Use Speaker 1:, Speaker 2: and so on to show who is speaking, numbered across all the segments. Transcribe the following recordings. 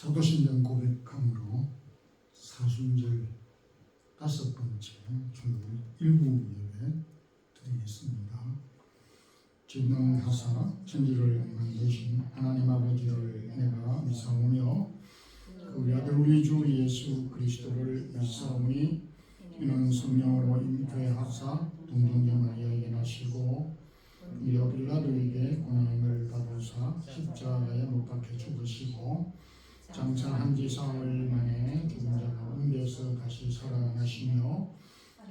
Speaker 1: 사도신경 고백함으로 사순절 5번째 주일 일부 예배 드리겠습니다. 전능하사 천지를 만드신 하나님 아버지를 내가 믿사오며 그 외아들 우리 주 예수 그리스도를 믿사오니 이는 성령으로 잉태하사 동정녀마리아에게 나시고 이어 빌라도에게 고난을 받으사 십자가에 못 박혀 죽으시고 장사한 지 사흘 만에 죽은 자 가운데서 다시 살아나시며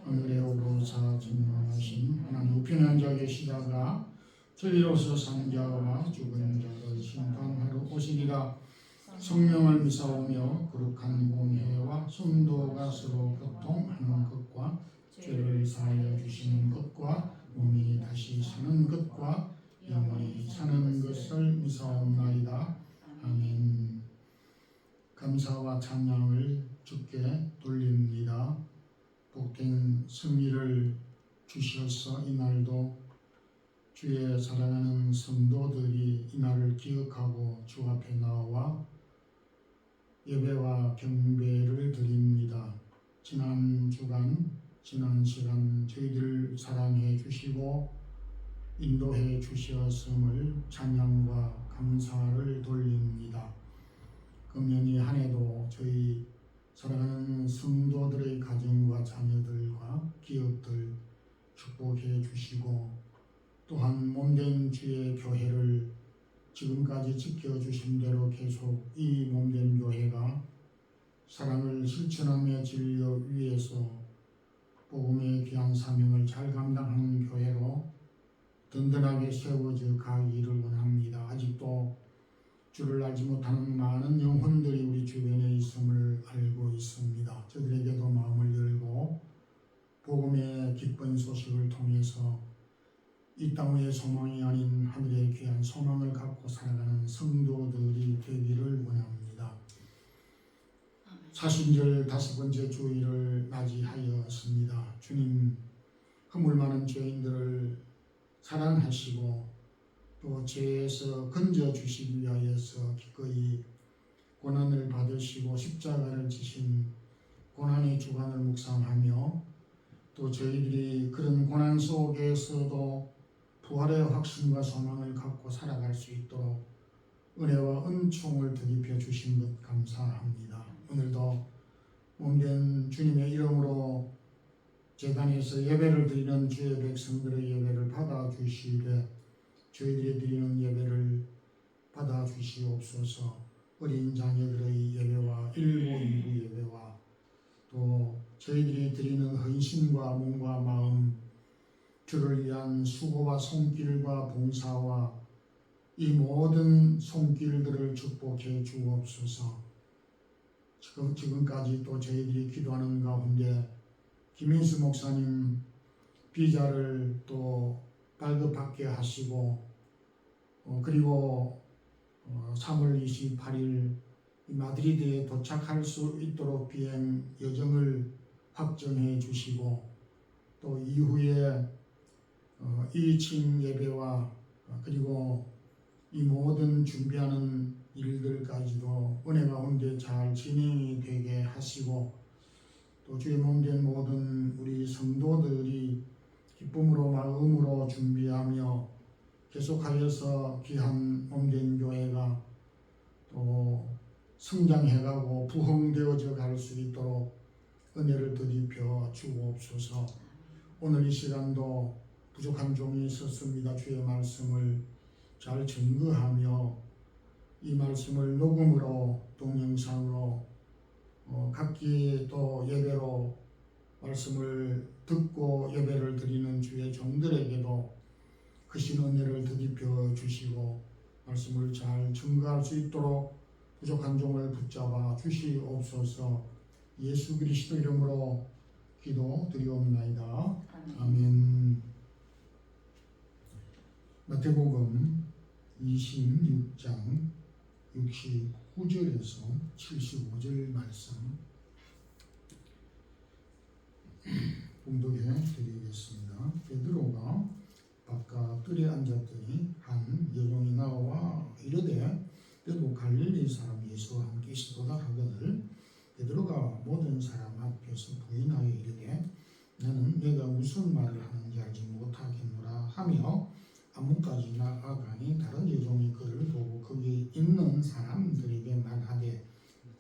Speaker 1: 하늘에 오르사 전능하신 하나님 우편에 앉아 계시다가 저희로서 산 자와 죽은 자를 심판하러 오시리라. 성령을 믿사오며 거룩한 공회와 성도가 서로 교통하는 것과 죄를 사하여 주시는 것과 몸이 다시 사는 것과 영원히 사는 것을 믿사옵나이다. 아멘. 감사와 찬양을 주께 돌립니다. 복된 승리를 주셔서 이날도 주의 사랑하는 성도들이 이날을 기억하고 주 앞에 나와 예배와 경배를 드립니다. 지난 주간, 지난 시간 저희들 사랑해 주시고 인도해 주셨음을 찬양과 감사를 돌립니다. 금년 이 한 해도 저희 사랑하는 성도들의 가정과 자녀들과 기업들 축복해 주시고 또한 몸된 주의 교회를 지금까지 지켜주신 대로 계속 이 몸된 교회가 사랑을 실천하며 진료 위에서 복음의 귀한 사명을 잘 감당하는 교회로 든든하게 세워져 가기를 원합니다. 아직도 주를 알지 못하는 많은 영혼들이 우리 주변에 있음을 알고 있습니다. 저들에게도 마음을 열고 복음의 기쁜 소식을 통해서 이 땅의 소망이 아닌 하늘의 귀한 소망을 갖고 살아가는 성도들이 되기를 원합니다. 사순절 5번째 주일을 맞이하였습니다. 주님 허물 많은 죄인들을 사랑하시고 또 죄에서 건져주시기 위하여서 기꺼이 고난을 받으시고 십자가를 지신 고난의 주간을 묵상하며 또 저희들이 그런 고난 속에서도 부활의 확신과 소망을 갖고 살아갈 수 있도록 은혜와 은총을 더입혀 주신 것 감사합니다. 오늘도 몸된 주님의 이름으로 제단에서 예배를 드리는 주의 백성들의 예배를 받아주시되 저희들이 드리는 예배를 받아주시옵소서. 어린 자녀들의 예배와 일부 이부 예배와 또 저희들이 드리는 헌신과 몸과 마음 주를 위한 수고와 손길과 봉사와 이 모든 손길들을 축복해 주옵소서. 지금까지 또 저희들이 기도하는 가운데 김인수 목사님 비자를 또 발급받게 하시고 그리고 3월 28일 마드리드에 도착할 수 있도록 비행 여정을 확정해 주시고 또 이후에 2층 예배와 그리고 이 모든 준비하는 일들까지도 은혜 가운데 잘 진행이 되게 하시고 또 주의 몸된 모든 우리 성도들이 기쁨으로 마음으로 준비하며 계속하여서 귀한 몸된 교회가 또 성장해가고 부흥되어져 갈 수 있도록 은혜를 더입혀 주옵소서. 오늘 이 시간도 부족한 종이 있었습니다. 주의 말씀을 잘 증거하며 이 말씀을 녹음으로 동영상으로 각기 또 예배로 말씀을 듣고 예배를 드리는 주의 종들에게도 크신 은혜를 더입혀 주시고 말씀을 잘 증거할 수 있도록 부족한 종을 붙잡아 주시옵소서. 예수 그리스도 이름으로 기도 드리옵나이다. 아멘. 마태복음 26장 69절에서 75절 말씀 봉독해 드리겠습니다. 베드로가 바깥 뜰에 앉았더니 한 여종이 나와 이르되 너도 갈릴리 사람 예수와 함께 있었도다 하거늘 베드로가 모든 사람 앞에서 부인하여 이르되 나는 내가 무슨 말을 하는지 알지 못하겠노라 하며 안문까지 나아가니 다른 여종이 그를 보고 거기 있는 사람들에게 말하되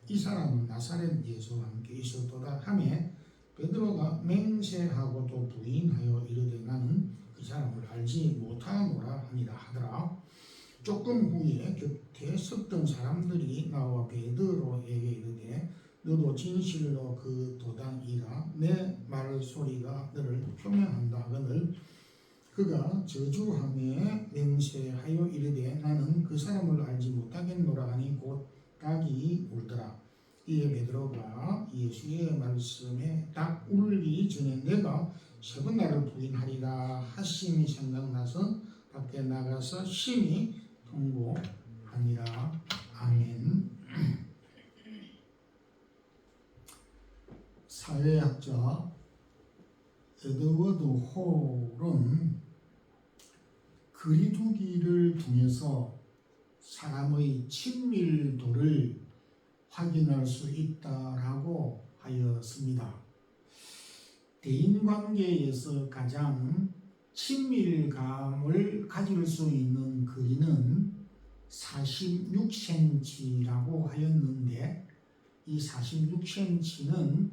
Speaker 1: 이 사람은 나사렛 예수와 함께 있었도다 하며 베드로가 맹세하고 또 부인하여 이르되 나는 그 사람을 알지 못하노라 하니라. 조금 후에 곁에 섰던 사람들이 나와 베드로에게 이르되 너도 진실로 그 도당이라 내 말소리가 너를 표명한다 하거늘 그가 저주하며 맹세하여 이르되 나는 그 사람을 알지 못하겠노라 하니 곧 닭이 울더라. 이에 베드로가 예수의 말씀에 닭 울기 전에 내가 세 번 나를 부인하리라 하심이 생각나서 밖에 나가서 심히 통곡하니라. 아멘. 사회학자 에드워드 홀은 거리두기를 통해서 사람의 친밀도를 확인할 수 있다라고 하였습니다. 대인관계에서 가장 친밀감을 가질 수 있는 거리는 46cm라고 하였는데 이 46cm는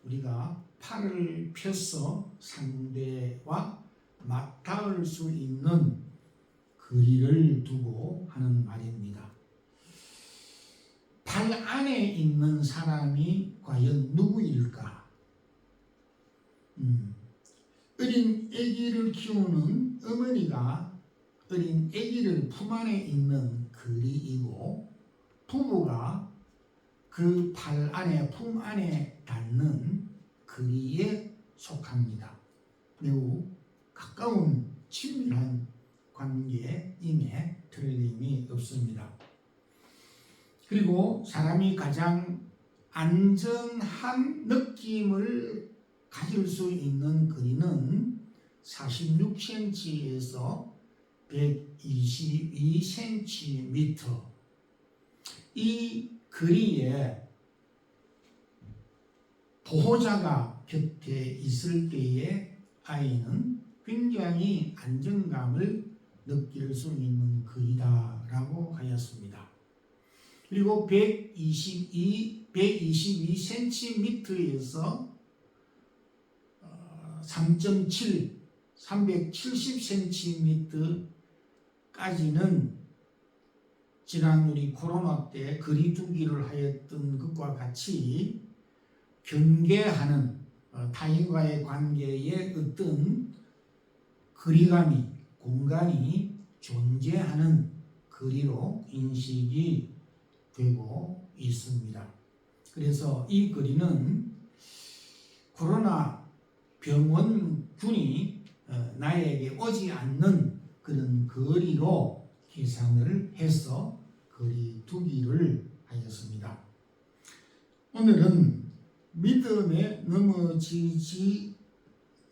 Speaker 1: 우리가 팔을 펴서 상대와 맞닿을 수 있는 거리를 두고 하는 말입니다. 팔 안에 있는 사람이 과연 누구일까? 어린 아기를 키우는 어머니가 어린 아기를 품 안에 있는 거리이고 부부가 그 팔 안에 품 안에 닿는 거리에 속합니다. 매우 가까운 친밀한 관계임에 틀림이 없습니다. 그리고 사람이 가장 안전한 느낌을 가질 수 있는 거리는 46cm에서 122cm. 이 거리에 보호자가 곁에 있을 때에 아이는 굉장히 안정감을 느낄 수 있는 거리다라고 하였습니다. 그리고 122cm에서 3.7, 370cm까지는 지난 우리 코로나 때 거리두기를 하였던 것과 같이 경계하는 타인과의 관계에 어떤 거리감이, 공간이 존재하는 거리로 인식이 되고 있습니다. 그래서 이 거리는 코로나 병원균이 나에게 오지 않는 그런 거리로 계산을 해서 거리두기를 하였습니다. 오늘은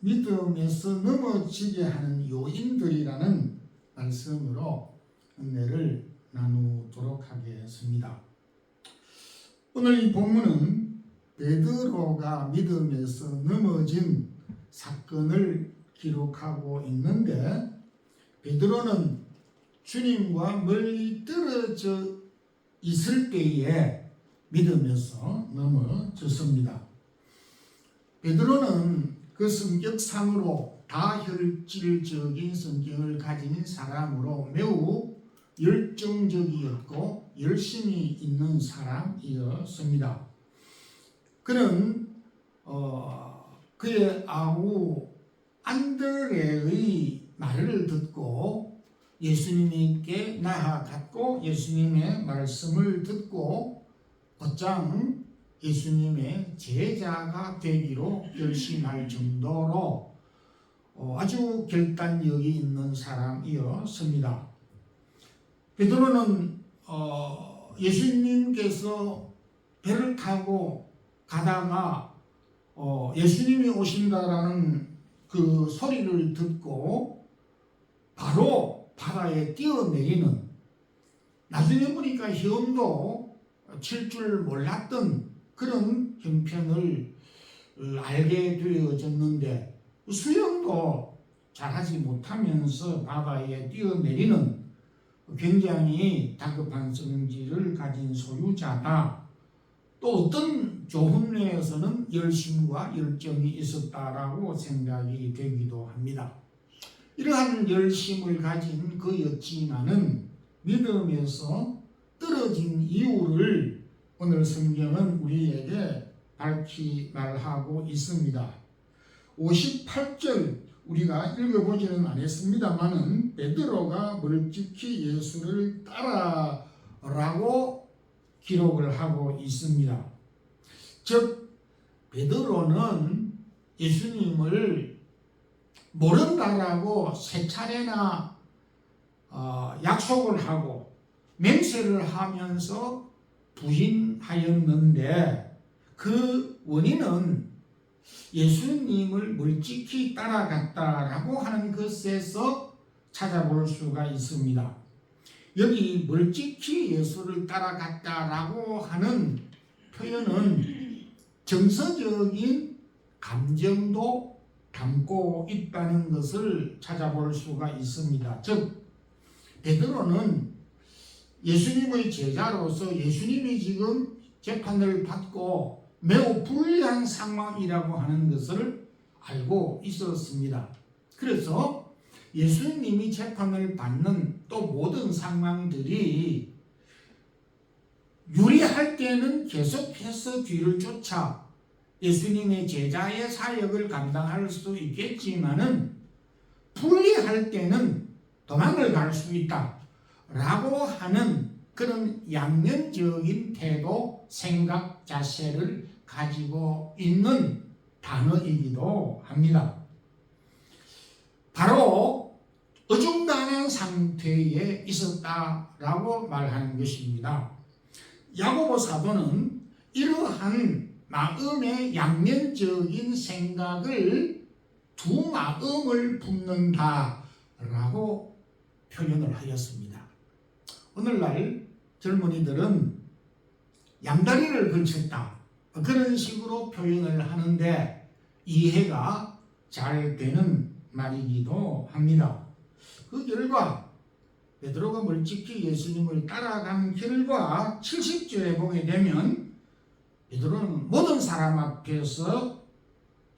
Speaker 1: 믿음에서 넘어지게 하는 요인들이라는 말씀으로 은혜를 나누도록 하겠습니다. 오늘 이 본문은 베드로가 믿음에서 넘어진 사건을 기록하고 있는데 베드로는 주님과 멀리 떨어져 있을 때에 믿음에서 넘어졌습니다. 베드로는 그 성격상으로 다혈질적인 성격을 가진 사람으로 매우 열정적이었고 열심히 있는 사람이었습니다. 그는 그의 아우 안드레의 말을 듣고 예수님께 나아갔고 예수님의 말씀을 듣고 곧장 예수님의 제자가 되기로 결심할 정도로 아주 결단력이 있는 사람이었습니다. 베드로는 예수님께서 배를 타고 가다가 예수님이 오신다라는 그 소리를 듣고 바로 바다에 뛰어내리는, 나중에 보니까 헤엄도 칠 줄 몰랐던 그런 형편을 알게 되어졌는데 수영도 잘하지 못하면서 바다에 뛰어내리는 굉장히 다급한 성질을 가진 소유자다. 또 어떤 교훈에서는 열심과 열정이 있었다라고 생각이 되기도 합니다. 이러한 열심을 가진 그였지만은 믿음에서 떨어진 이유를 오늘 성경은 우리에게 밝히 말하고 있습니다. 58절 우리가 읽어보지는 않았습니다만은 베드로가 멀찍이 예수를 따라라고 기록을 하고 있습니다. 즉 베드로는 예수님을 모른다라고 세 차례나 약속을 하고 맹세를 하면서 부인하였는데 그 원인은 예수님을 멀찍이 따라갔다라고 하는 것에서 찾아볼 수가 있습니다. 여기 멀찍이 예수를 따라갔다라고 하는 표현은 정서적인 감정도 담고 있다는 것을 찾아볼 수가 있습니다. 즉 베드로는 예수님의 제자로서 예수님이 지금 재판을 받고 매우 불리한 상황이라고 하는 것을 알고 있었습니다. 그래서 예수님이 재판을 받는 또 모든 상황들이 유리할 때는 계속해서 뒤를 쫓아 예수님의 제자의 사역을 감당할 수 있겠지만은 불리할 때는 도망을 갈 수 있다 라고 하는 그런 양면적인 태도, 생각, 자세를 가지고 있는 단어이기도 합니다. 바로 어중간한 상태에 있었다라고 말하는 것입니다. 야고보 사도는 이러한 마음의 양면적인 생각을 두 마음을 품는다라고 표현을 하였습니다. 오늘날 젊은이들은 양다리를 걸쳤다 그런 식으로 표현을 하는데 이해가 잘 되는 말이기도 합니다. 그 결과 베드로가 멀찍이 예수님을 따라간 결과 70절에 보게 되면 베드로는 모든 사람 앞에서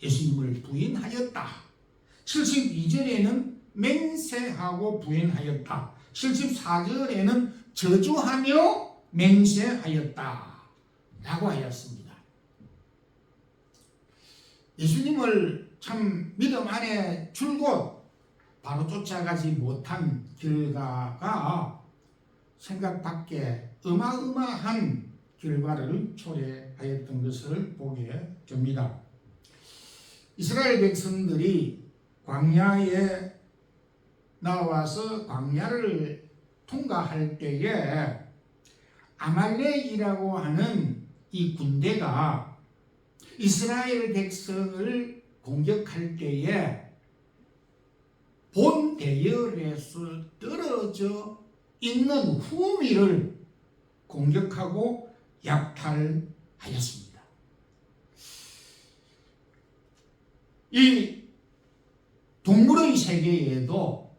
Speaker 1: 예수님을 부인하였다. 72절에는 맹세하고 부인하였다. 74절에는 저주하며 맹세하였다 라고 하였습니다. 예수님을 참 믿음 안에 줄곧 바로 쫓아가지 못한 결과가 생각 밖에 어마어마한 결과를 초래하였던 것을 보게 됩니다. 이스라엘 백성들이 광야에 나와서 광야를 통과할 때에 아말렉이라고 하는 이 군대가 이스라엘 백성을 공격할 때에 본 대열에서 떨어져 있는 후미를 공격하고 약탈하였습니다. 이 동물의 세계에도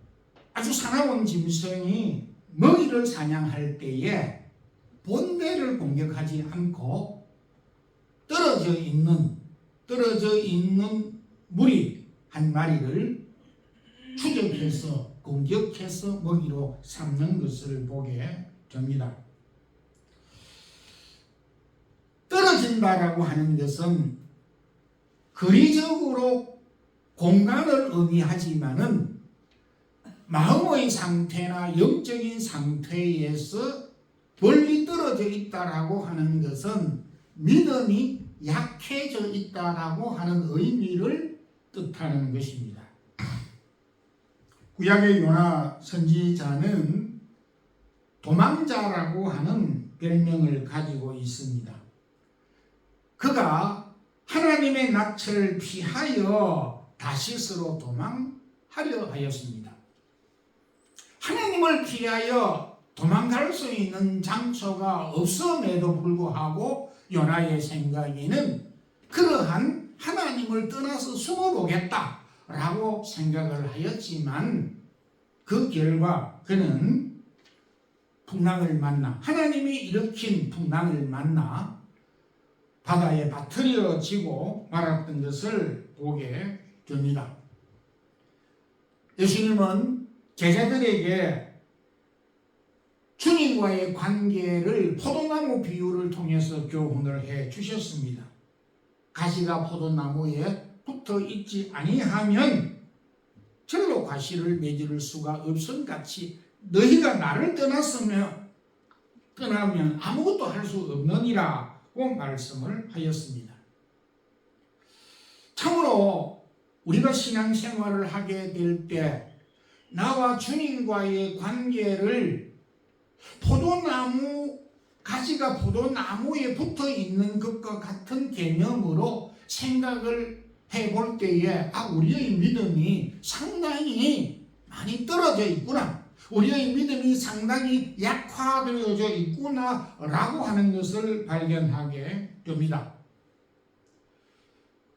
Speaker 1: 아주 사나운 짐승이 먹이를 사냥할 때에 본대를 공격하지 않고 떨어져 있는 무리 한 마리를 추적해서 공격해서 먹이로 삼는 것을 보게 됩니다. 떨어진다라고 하는 것은 거리적으로 공간을 의미하지만은 마음의 상태나 영적인 상태에서 멀리 떨어져 있다라고 하는 것은 믿음이 약해져 있다라고 하는 의미를 뜻하는 것입니다. 구약의 요나 선지자는 도망자라고 하는 별명을 가지고 있습니다. 그가 하나님의 낯을 피하여 다시스로 도망하려 하였습니다. 하나님을 피하여 도망갈 수 있는 장소가 없음에도 불구하고 요나의 생각에는 그러한 하나님을 떠나서 숨어보겠다라고 생각을 하였지만 그 결과 그는 풍랑을 만나 하나님이 일으킨 풍랑을 만나 바다에 빠뜨려지고 말았던 것을 보게 됩니다. 예수님은 제자들에게 주님과의 관계를 포도나무 비유를 통해서 교훈을 해 주셨습니다. 가시가 포도나무에 붙어 있지 아니하면 절로 가시를 맺을 수가 없음같이 너희가 나를 떠나면 아무것도 할 수 없느니라고 말씀을 하였습니다. 참으로 우리가 신앙생활을 하게 될 때 나와 주님과의 관계를 포도나무 가지가 포도나무에 붙어 있는 것과 같은 개념으로 생각을 해볼 때에 우리의 믿음이 상당히 많이 떨어져 있구나, 우리의 믿음이 상당히 약화되어져 있구나 라고 하는 것을 발견하게 됩니다.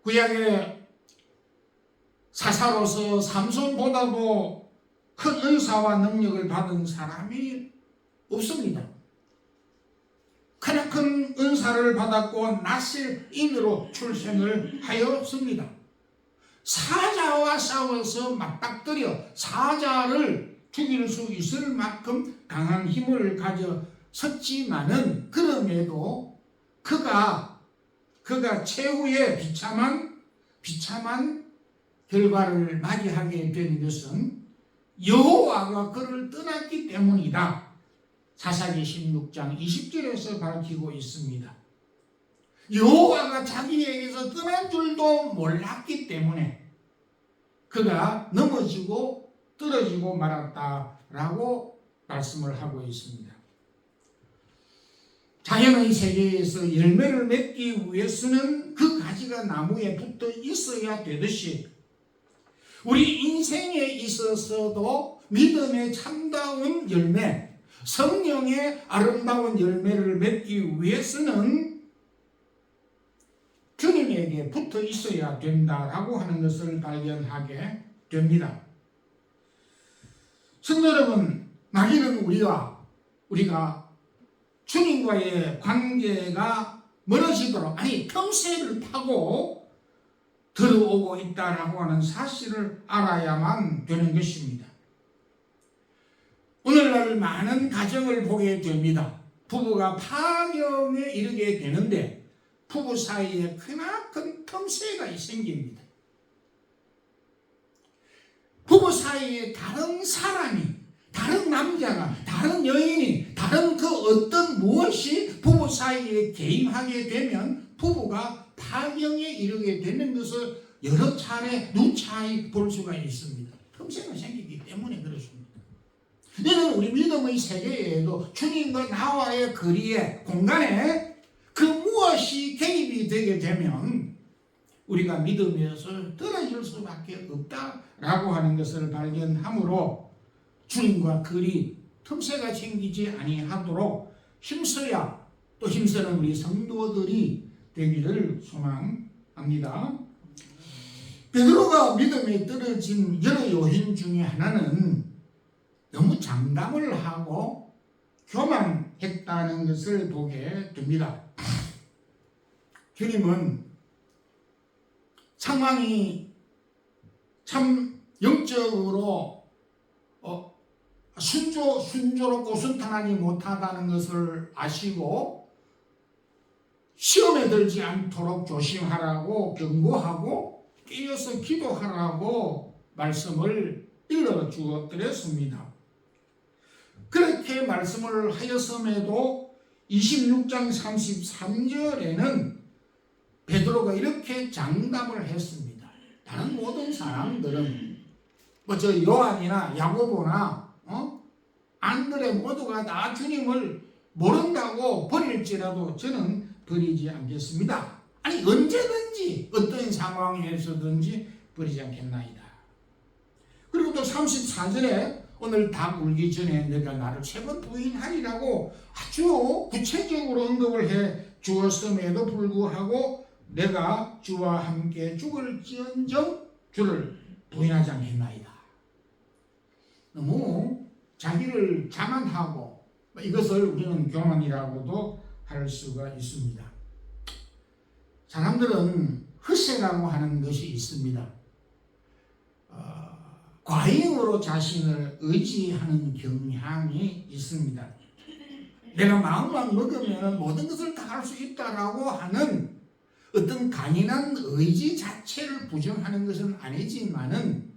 Speaker 1: 구약의 사사로서 삼손보다도 큰 은사와 능력을 받은 사람이 없습니다. 크나큰 은사를 받았고 나실인으로 출생을 하였습니다. 사자와 싸워서 맞닥뜨려 사자를 죽일 수 있을 만큼 강한 힘을 가졌지만은 그럼에도 그가 최후의 비참한 결과를 맞이하게 된 것은 여호와가 그를 떠났기 때문이다. 사사기 16장 20절에서 밝히고 있습니다. 여호와가 자기에게서 떠난 줄도 몰랐기 때문에 그가 넘어지고 떨어지고 말았다라고 말씀을 하고 있습니다. 자연의 세계에서 열매를 맺기 위해서는 그 가지가 나무에 붙어 있어야 되듯이 우리 인생에 있어서도 믿음의 참다운 열매, 성령의 아름다운 열매를 맺기 위해서는 주님에게 붙어 있어야 된다라고 하는 것을 발견하게 됩니다. 성도 여러분, 마귀는 우리가 주님과의 관계가 멀어지도록 틈새를 타고 들어오고 있다라고 하는 사실을 알아야만 되는 것입니다. 오늘날 많은 가정을 보게 됩니다. 부부가 파경에 이르게 되는데 부부 사이에 크나큰 틈새가 생깁니다. 부부 사이에 다른 사람이, 다른 남자가, 다른 여인이, 다른 그 어떤 무엇이 부부 사이에 개입하게 되면 부부가 파경에 이르게 되는 것을 여러 차례 누차히 볼 수가 있습니다. 틈새가 생기기 때문에 그렇습니다. 이는 우리 믿음의 세계에도 주님과 나와의 거리에, 공간에 그 무엇이 개입이 되게 되면 우리가 믿음에서 떨어질 수밖에 없다라고 하는 것을 발견하므로 주님과 거리, 틈새가 생기지 아니하도록 힘쓰는 우리 성도들이 되기를 소망합니다. 베드로가 믿음에 떨어진 여러 요인 중에 하나는 너무 장담을 하고 교만했다는 것을 보게 됩니다. 주님은 상황이 참 영적으로 순조롭고 순탄하지 못하다는 것을 아시고 시험에 들지 않도록 조심하라고 경고하고 깨어서 기도하라고 말씀을 일러주었습니다. 그렇게 말씀을 하였음에도 26장 33절에는 베드로가 이렇게 장담을 했습니다. 다른 모든 사람들은 저 요한이나 야고보나 안드레 모두가 다 주님을 모른다고 버릴지라도 저는 버리지 않겠습니다. 언제든지 어떤 상황에서든지 버리지 않겠나이다. 그리고 또 34절에 오늘 닭 울기 전에 내가 나를 3번 부인하리라고 아주 구체적으로 언급을 해 주었음에도 불구하고 내가 주와 함께 죽을지언정 주를 부인하지 않겠나이다. 너무 자기를 자만하고 이것을 우리는 교만이라고도 할 수가 있습니다. 사람들은 헛세라고 하는 것이 있습니다. 과잉으로 자신을 의지하는 경향이 있습니다. 내가 마음만 먹으면 모든 것을 다 할 수 있다라고 하는 어떤 강인한 의지 자체를 부정하는 것은 아니지만은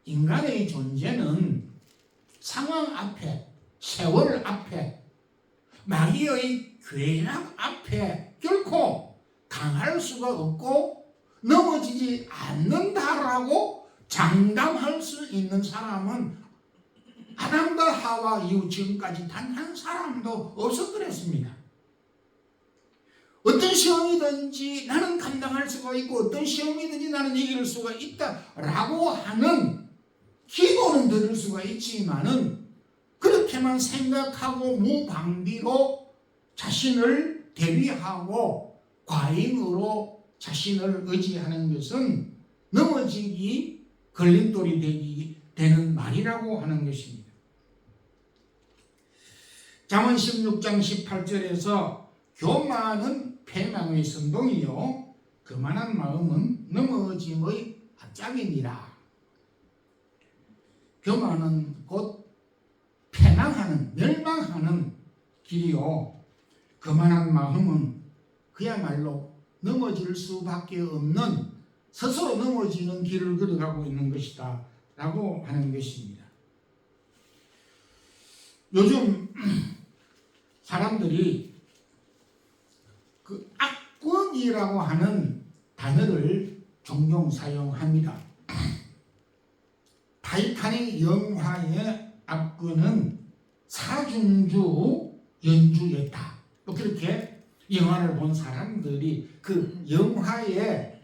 Speaker 1: 인간의 존재는 상황 앞에, 세월 앞에, 마귀의 괴락 앞에 결코 강할 수가 없고 넘어지지 않는다라고 장담할 수 있는 사람은 아담과 하와 이후 지금까지 단 한 사람도 없었더랬습니다. 어떤 시험이든지 나는 감당할 수가 있고 어떤 시험이든지 나는 이길 수가 있다라고 하는 기도는 들을 수가 있지만은 그렇게만 생각하고 무방비로 자신을 대비하고 과잉으로 자신을 의지하는 것은 넘어지기 걸림돌이 되는 말이라고 하는 것입니다. 잠언 16장 18절에서 교만은 패망의 선동이요 거만한 마음은 넘어짐의 앞잡이니라. 교만은 곧 패망하는 멸망하는 길이요 거만한 마음은 그야말로 넘어질 수밖에 없는 스스로 넘어지는 길을 걸어가고 있는 것이다 라고 하는 것입니다. 요즘 사람들이 그 악권이라고 하는 단어를 종종 사용합니다. 타이타닉 영화의 악권은 사중주 연주였다. 뭐 그렇게 영화를 본 사람들이 그 영화의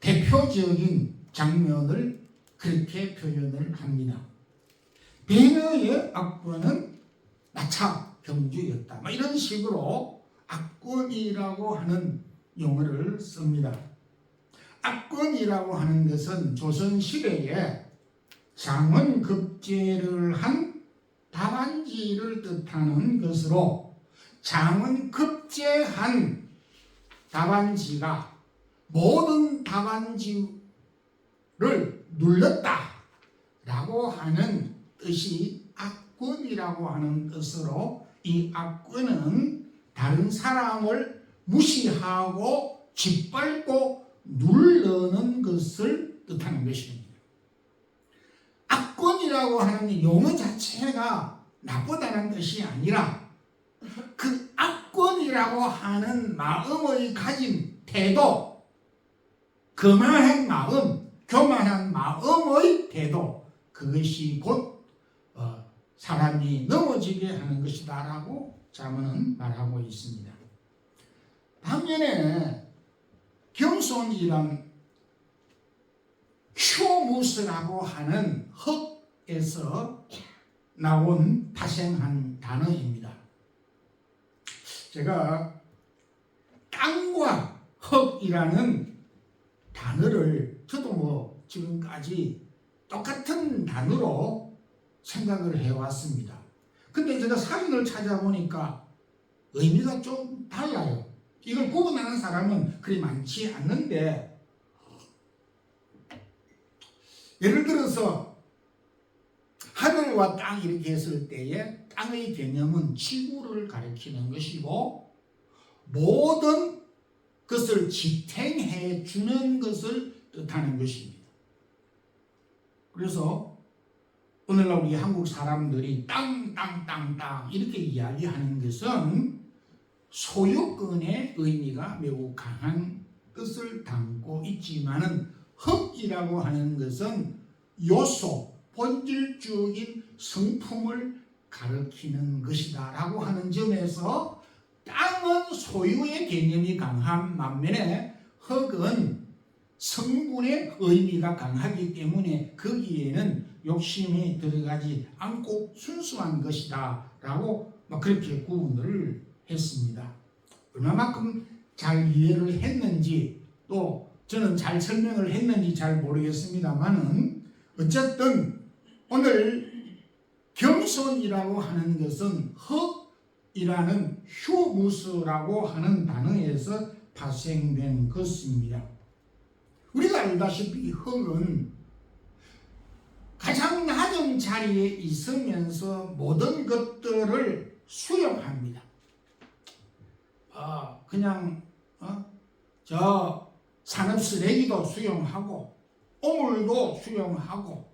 Speaker 1: 대표적인 장면을 그렇게 표현을 합니다. 배너의 악권은 마차 경주였다. 뭐 이런 식으로 악권이라고 하는 용어를 씁니다. 악권이라고 하는 것은 조선시대에 장원급제를 한 답안지를 뜻하는 것으로 장원급제한 답안지가 모든 답안지를 눌렀다라고 하는 뜻이 악권이라고 하는 뜻으로 이 악권은 다른 사람을 무시하고 짓밟고 누르는 것을 뜻하는 것입니다. 악권이라고 하는 용어 자체가 나쁘다는 뜻이 아니라 그 악권이라고 하는 마음의 가진 태도, 거만한 마음, 교만한 마음의 태도, 그것이 곧 사람이 넘어지게 하는 것이다 라고 잠언은 말하고 있습니다. 반면에 겸손이란 큐무스라고 하는 흙에서 나온 파생한 단어입니다. 제가 땅과 흙이라는 단어를 저도 지금까지 똑같은 단어로 생각을 해왔습니다. 근데 제가 사전을 찾아보니까 의미가 좀 달라요. 이걸 구분하는 사람은 그리 많지 않는데, 예를 들어서 하늘과 땅 이렇게 했을 때에 땅의 개념은 지구를 가리키는 것이고 모든 것을 지탱해 주는 것을 뜻하는 것입니다. 그래서 오늘날 우리 한국 사람들이 땅 이렇게 이야기하는 것은 소유권의 의미가 매우 강한 뜻을 담고 있지만은 흙이라고 하는 것은 요소, 본질적인 성품을 가리키는 것이다 라고 하는 점에서 땅은 소유의 개념이 강한 반면에 흙은 성분의 의미가 강하기 때문에 거기에는 욕심이 들어가지 않고 순수한 것이다 라고 그렇게 구분을 했습니다. 얼마만큼 잘 이해를 했는지 또 저는 잘 설명을 했는지 잘 모르겠습니다만은 어쨌든 오늘 겸손이라고 하는 것은 헉이라는 휴무스라고 하는 단어에서 파생된 것입니다. 우리가 알다시피 헉은 가장 낮은 자리에 있으면서 모든 것들을 수용합니다. 그냥 저 산업 쓰레기도 수용하고 오물도 수용하고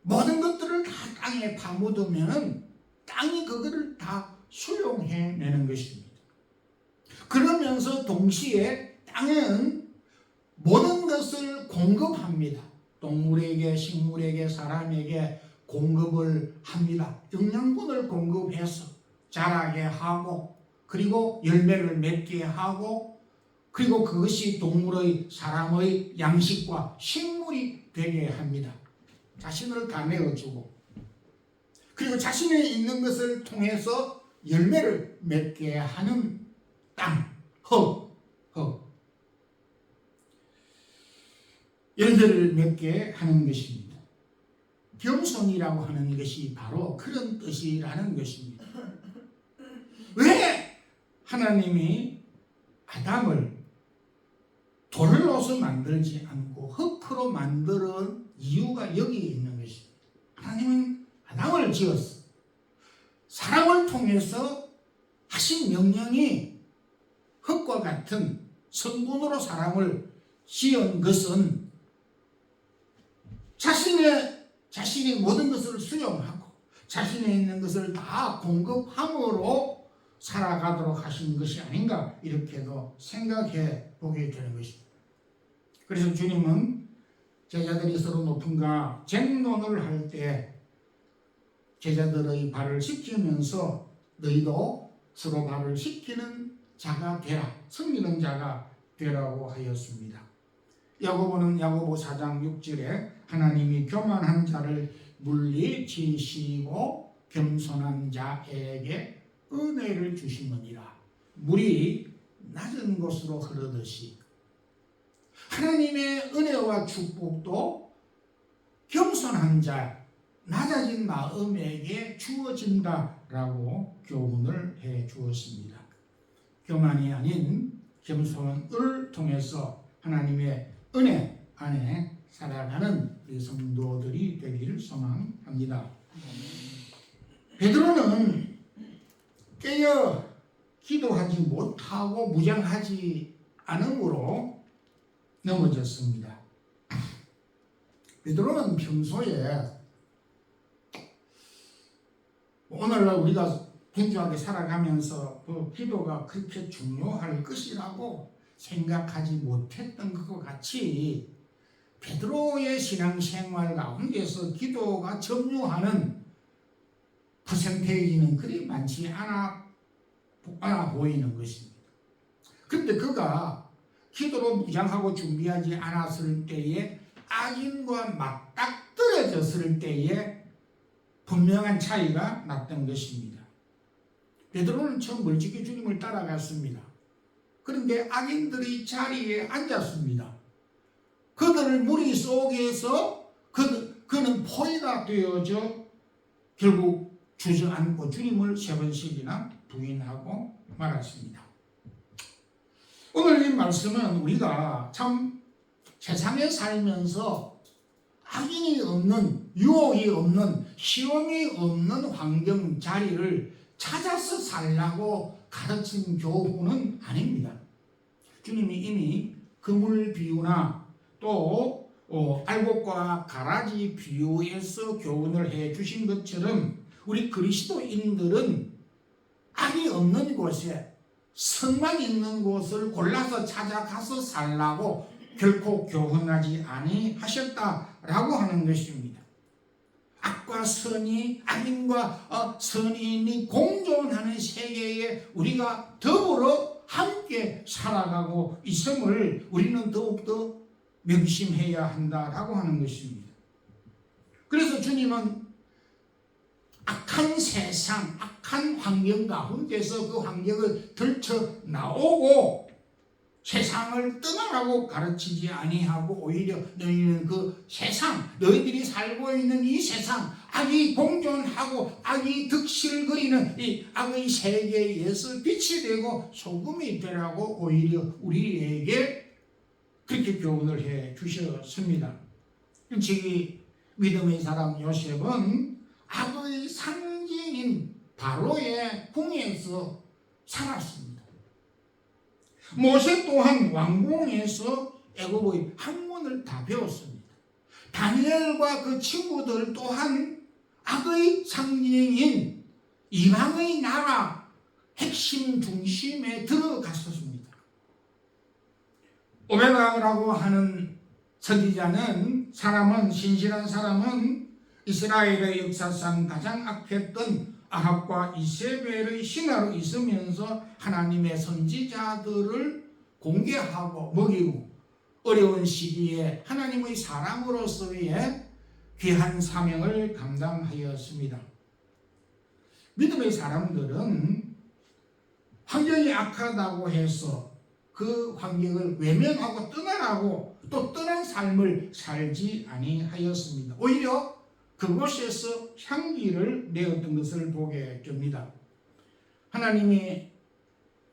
Speaker 1: 모든 것들을 다 땅에 파묻으면 땅이 그거를 다 수용해내는 것입니다. 그러면서 동시에 땅은 모든 것을 공급합니다. 동물에게, 식물에게, 사람에게 공급을 합니다. 영양분을 공급해서 자라게 하고 그리고 열매를 맺게 하고 그리고 그것이 동물의, 사람의 양식과 식물이 되게 합니다. 자신을 다 내어주고 그리고 자신에 있는 것을 통해서 열매를 맺게 하는 땅, 흙. 열매를 맺게 하는 것입니다. 겸손이라고 하는 것이 바로 그런 뜻이라는 것입니다. 왜 하나님이 아담을 돌로서 만들지 않고 흙으로 만드는 이유가 여기에 있는 것입니다. 하나님은 아담을 지었어. 사람을 통해서 하신 명령이 흙과 같은 성분으로 사람을 지은 것은 자신의 모든 것을 수용하고 자신에 있는 것을 다 공급함으로 살아가도록 하신 것이 아닌가 이렇게도 생각해 보게 되는 것입니다. 그래서 주님은 제자들이 서로 높은가 쟁론을 할 때 제자들의 발을 씻기면서 너희도 서로 발을 씻기는 자가 되라, 섬기는 자가 되라고 하였습니다. 야고보는 야고보 4장 6절에 하나님이 교만한 자를 물리치시고 겸손한 자에게 은혜를 주시느니라. 물이 낮은 곳으로 흐르듯이 하나님의 은혜와 축복도 겸손한 자, 낮아진 마음에게 주어진다라고 교훈을 해 주었습니다. 교만이 아닌 겸손을 통해서 하나님의 은혜 안에 살아가는 우리 성도들이 되기를 소망합니다. 베드로는 깨어 기도하지 못하고 무장하지 않음으로 넘어졌습니다. 베드로는 평소에 오늘날 우리가 분주하게 살아가면서 그 기도가 그렇게 중요할 것이라고 생각하지 못했던 것과 같이 베드로의 신앙생활 가운데서 기도가 점유하는 퍼센테이지는 그리 많지 않아 보이는 것입니다. 그런데 그가 기도로 무장하고 준비하지 않았을 때에 악인과 맞닥뜨려졌을 때에 분명한 차이가 났던 것입니다. 베드로는 처음 멀찍이 주님을 따라갔습니다. 그런데 악인들이 자리에 앉았습니다. 그들을 무리 속에서 그는 포위가 되어져 결국 주저앉고 주님을 3번씩이나 부인하고 말았습니다. 오늘 이 말씀은 우리가 참 세상에 살면서 악인이 없는, 유혹이 없는, 시험이 없는 환경 자리를 찾아서 살라고 가르친 교훈은 아닙니다. 주님이 이미 그물 비유나 또 알곡과 가라지 비유에서 교훈을 해 주신 것처럼 우리 그리스도인들은 악이 없는 곳에 선만 있는 곳을 골라서 찾아가서 살라고 결코 교훈하지 아니하셨다라고 하는 것입니다. 악과 선이, 악인과 선인이 공존하는 세계에 우리가 더불어 함께 살아가고 있음을 우리는 더욱더 명심해야 한다라고 하는 것입니다. 그래서 주님은 악한 세상, 악한 환경 가운데서 그 환경을 들쳐 나오고 세상을 떠나라고 가르치지 아니하고 오히려 너희는 그 세상, 너희들이 살고 있는 이 세상, 악이 공존하고 악이 득실거리는 이 악의 세계에서 빛이 되고 소금이 되라고 오히려 우리에게 그렇게 교훈을 해 주셨습니다. 즉 믿음의 사람 요셉은 악의 상징인 바로의 궁에서 살았습니다. 모세 또한 왕궁에서 애굽의 학문을 다 배웠습니다. 다니엘과 그 친구들 또한 악의 상징인 이방의 나라 핵심 중심에 들어갔었습니다. 오베가라고 하는 선지자는 신실한 사람은 이스라엘의 역사상 가장 악했던 아합과 이세벨의 신하로 있으면서 하나님의 선지자들을 공개하고 먹이고 어려운 시기에 하나님의 사람으로서의 귀한 사명을 감당하였습니다. 믿음의 사람들은 환경이 악하다고 해서 그 환경을 외면하고 떠나라고 또 떠난 삶을 살지 아니하였습니다. 오히려 그곳에서 향기를 내었던 것을 보게 됩니다. 하나님이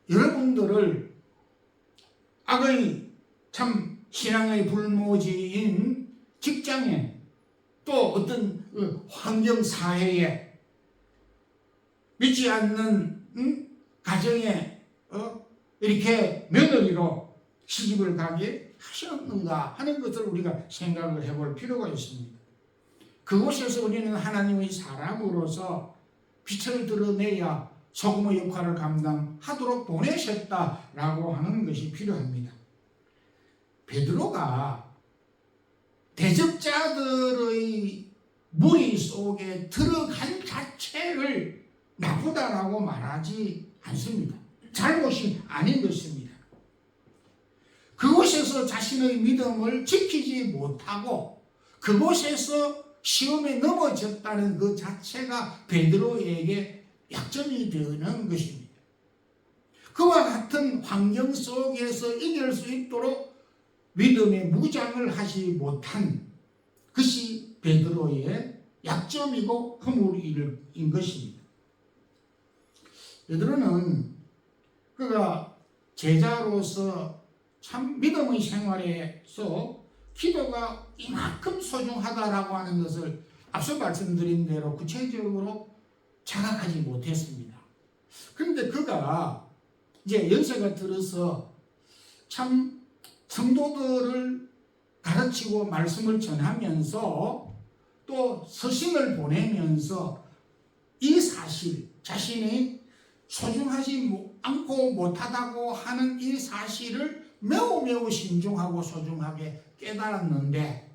Speaker 1: 여러분들을 악의 참 신앙의 불모지인 직장에 또 어떤 환경 사회에 믿지 않는 가정에 이렇게 며느리로 시집을 가게 하셨는가 하는 것을 우리가 생각을 해볼 필요가 있습니다. 그곳에서 우리는 하나님의 사람으로서 빛을 드러내야 소금의 역할을 감당하도록 보내셨다라고 하는 것이 필요합니다. 베드로가 대적자들의 무리 속에 들어간 자체를 나쁘다라고 말하지 않습니다. 잘못이 아닌 것입니다. 그곳에서 자신의 믿음을 지키지 못하고 그곳에서 시험에 넘어졌다는 그 자체가 베드로에게 약점이 되는 것입니다. 그와 같은 환경 속에서 이길 수 있도록 믿음의 무장을 하지 못한 것이 베드로의 약점이고 허물인 것입니다. 베드로는 그가 제자로서 참 믿음의 생활에서 기도가 이만큼 소중하다라고 하는 것을 앞서 말씀드린 대로 구체적으로 자각하지 못했습니다. 그런데 그가 이제 연세가 들어서 참 성도들을 가르치고 말씀을 전하면서 또 서신을 보내면서 이 사실, 자신이 소중하지 않고 못하다고 하는 이 사실을 매우 신중하고 소중하게 깨달았는데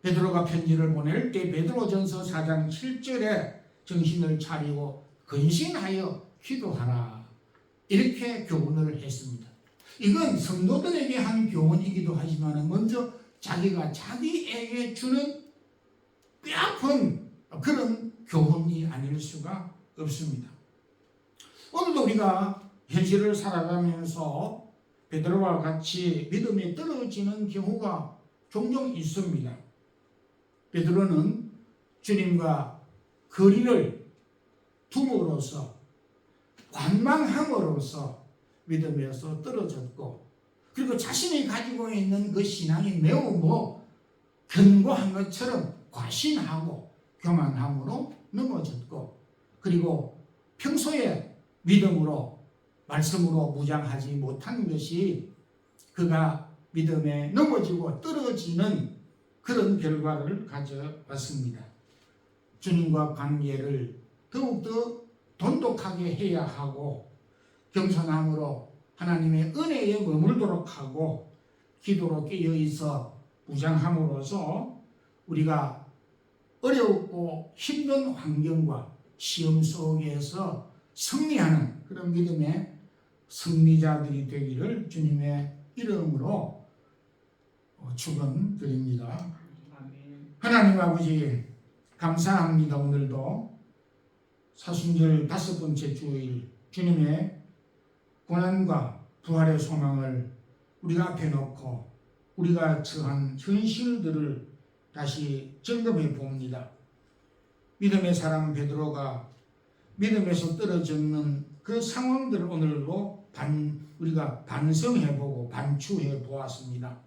Speaker 1: 베드로가 편지를 보낼 때 베드로전서 4장 7절에 정신을 차리고 근신하여 기도하라 이렇게 교훈을 했습니다. 이건 성도들에게 한 교훈이기도 하지만 먼저 자기가 자기에게 주는 뼈아픈 그런 교훈이 아닐 수가 없습니다. 오늘도 우리가 현실을 살아가면서 베드로와 같이 믿음이 떨어지는 경우가 종종 있습니다. 베드로는 주님과 거리를 둠으로써 관망함으로써 믿음에서 떨어졌고 그리고 자신이 가지고 있는 그 신앙이 매우 견고한 것처럼 과신하고 교만함으로 넘어졌고 그리고 평소에 믿음으로 말씀으로 무장하지 못한 것이 그가 믿음에 넘어지고 떨어지는 그런 결과를 가져왔습니다. 주님과 관계를 더욱더 돈독하게 해야 하고 겸손함으로 하나님의 은혜에 머물도록 하고 기도로 깨어있어 무장함으로써 우리가 어렵고 힘든 환경과 시험 속에서 승리하는 그런 믿음의 승리자들이 되기를 주님의 이름으로 축원드립니다. 하나님 아버지, 감사합니다. 오늘도 사순절 5번째 주일 주님의 고난과 부활의 소망을 우리가 앞에 놓고 우리가 처한 현실들을 다시 점검해 봅니다. 믿음의 사람 베드로가 믿음에서 떨어졌는 그 상황들을 오늘도 우리가 반성해보고 반추해 보았습니다.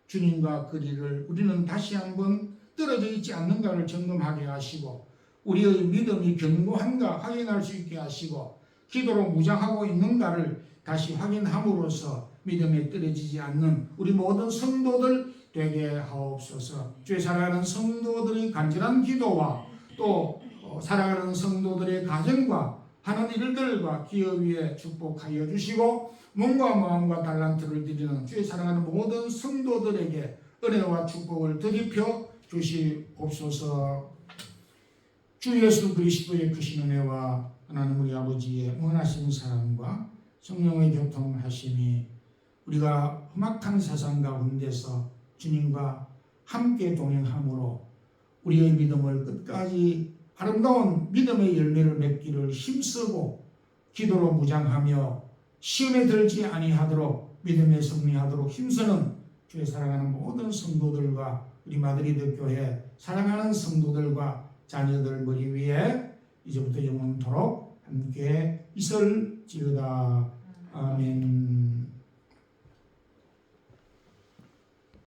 Speaker 1: 주님과 거리를 우리는 다시 한번 떨어져 있지 않는가를 점검하게 하시고 우리의 믿음이 견고한가 확인할 수 있게 하시고 기도로 무장하고 있는가를 다시 확인함으로써 믿음에 떨어지지 않는 우리 모든 성도들 되게 하옵소서. 주의 사랑하는 성도들의 간절한 기도와 또 사랑하는 성도들의 가정과 하는 일들과 기업 위에 축복하여 주시고 몸과 마음과 달란트를 드리는 주의 사랑하는 모든 성도들에게 은혜와 축복을 더입혀 주시옵소서. 주 예수 그리스도의 크신 은혜와 하나님 우리 아버지의 원하신 사랑과 성령의 교통하심이 우리가 험악한 세상 가운데서 주님과 함께 동행함으로 우리의 믿음을 끝까지 아름다운 믿음의 열매를 맺기를 힘쓰고 기도로 무장하며 시험에 들지 아니하도록 믿음에 승리하도록 힘쓰는 주의 사랑하는 모든 성도들과 우리 마드리드 교회 사랑하는 성도들과 자녀들 머리 위에 이제부터 영원토록 함께 있을지어다. 아멘.